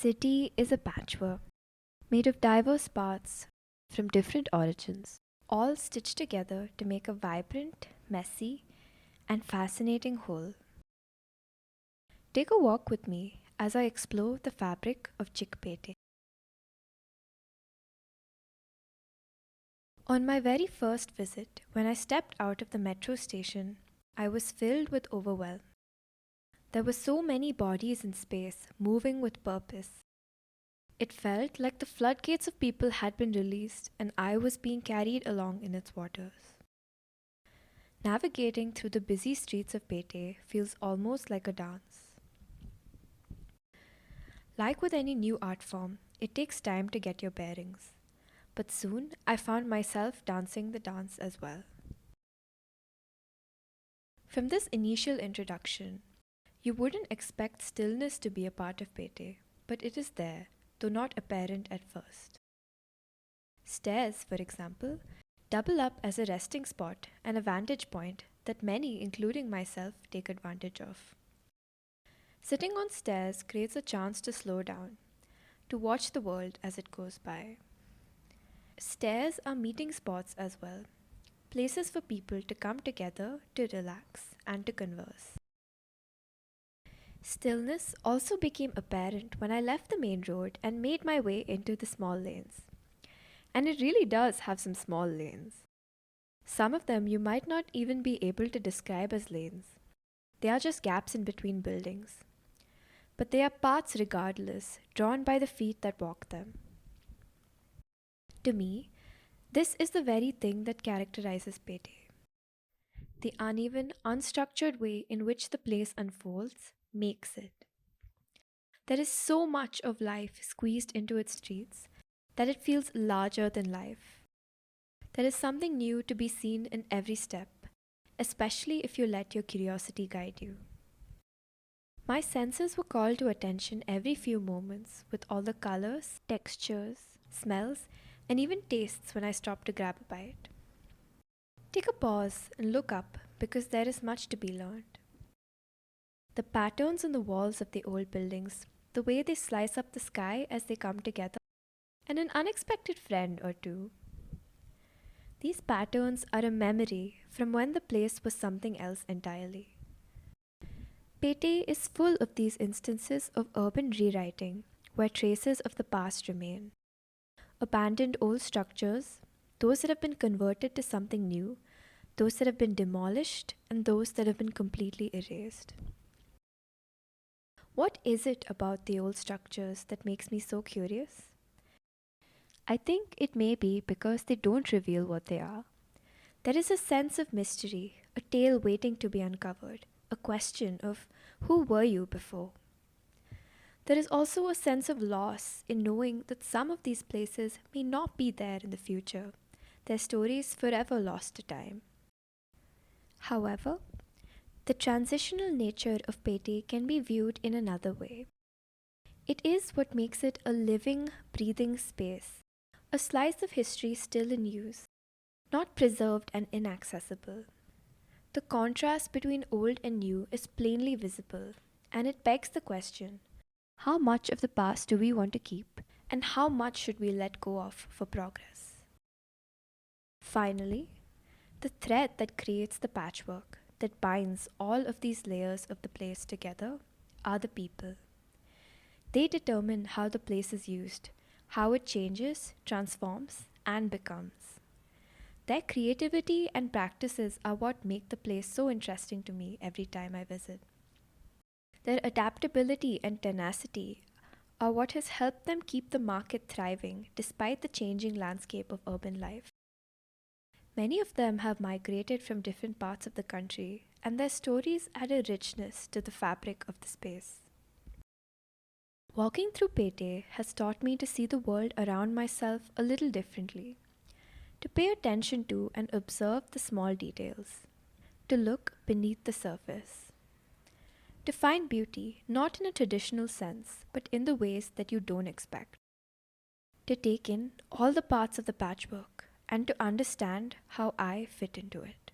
city is a patchwork made of diverse parts from different origins, all stitched together to make a vibrant, messy, and fascinating whole. Take a walk with me as I explore the fabric of Chickpete. On my very first visit, when I stepped out of the metro station, I was filled with overwhelm. There were so many bodies in space, moving with purpose. It felt like the floodgates of people had been released and I was being carried along in its waters. Navigating through the busy streets of Pete feels almost like a dance. Like with any new art form, it takes time to get your bearings. But soon I found myself dancing the dance as well. From this initial introduction, you wouldn't expect stillness to be a part of Pete, but it is there, though not apparent at first. Stairs, for example, double up as a resting spot and a vantage point that many, including myself, take advantage of. Sitting on stairs creates a chance to slow down, to watch the world as it goes by. Stairs are meeting spots as well, places for people to come together to relax and to converse. Stillness also became apparent when I left the main road and made my way into the small lanes. And it really does have some small lanes. Some of them you might not even be able to describe as lanes. They are just gaps in between buildings. But they are paths regardless, drawn by the feet that walk them. To me, this is the very thing that characterizes Pete. The uneven, unstructured way in which the place unfolds makes it. There is so much of life squeezed into its streets that it feels larger than life. There is something new to be seen in every step, especially if you let your curiosity guide you. My senses were called to attention every few moments with all the colors, textures, smells, and even tastes when I stopped to grab a bite. Take a pause and look up because there is much to be learned. The patterns on the walls of the old buildings, the way they slice up the sky as they come together, and an unexpected friend or two. These patterns are a memory from when the place was something else entirely. Pete is full of these instances of urban rewriting where traces of the past remain. Abandoned old structures, those that have been converted to something new, those that have been demolished, and those that have been completely erased. What is it about the old structures that makes me so curious? I think it may be because they don't reveal what they are. There is a sense of mystery, a tale waiting to be uncovered, a question of who were you before? There is also a sense of loss in knowing that some of these places may not be there in the future, their stories forever lost to time. However, the transitional nature of Pete can be viewed in another way. It is what makes it a living, breathing space, a slice of history still in use, not preserved and inaccessible. The contrast between old and new is plainly visible, and it begs the question, how much of the past do we want to keep, and how much should we let go of for progress? Finally, the thread that creates the patchwork, that binds all of these layers of the place together, are the people. They determine how the place is used, how it changes, transforms, and becomes. Their creativity and practices are what make the place so interesting to me every time I visit. Their adaptability and tenacity are what has helped them keep the market thriving despite the changing landscape of urban life. Many of them have migrated from different parts of the country, and their stories add a richness to the fabric of the space. Walking through Pete has taught me to see the world around myself a little differently, to pay attention to and observe the small details, to look beneath the surface, to find beauty not in a traditional sense, but in the ways that you don't expect, to take in all the parts of the patchwork and to understand how I fit into it.